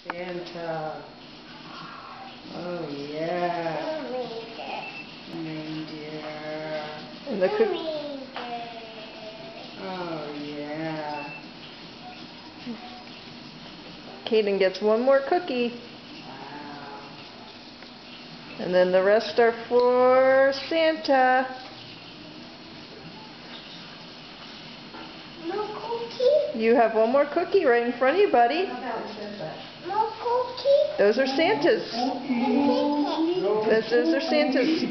Santa. Oh yeah. Reindeer. And the cookie. Oh yeah. Kaden gets one more cookie. Wow. And then the rest are for Santa. No cookie? You have one more cookie right in front of you, buddy. No cookie? Those are Santa's. Those are Santa's.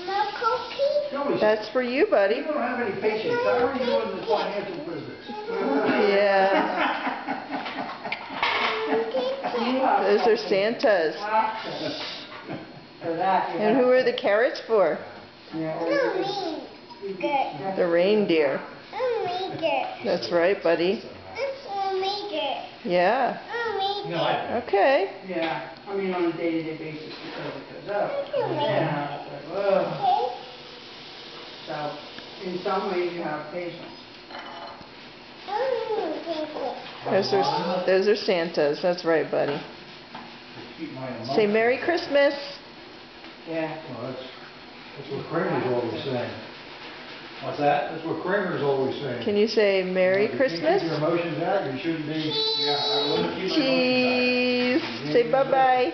No cookie? That's for you, buddy. You don't have any patience. How are you in the financial business? Yeah. Those are Santa's. And who are the carrots for? The reindeer. That's right, buddy. Yeah. Okay. Yeah, I mean on a day-to-day basis because it goes up. Yeah, it's like, whoa. So, in some ways you have patience. Those are Santa's. That's right, buddy. Say Merry Christmas. Yeah. Well, that's what Kramer's always saying. What's that? That's what Kramer's always saying. Can you say Merry If you Christmas? can't keep your emotions out, you shouldn't be. Yeah, I wouldn't keep my Cheese. Say bye-bye.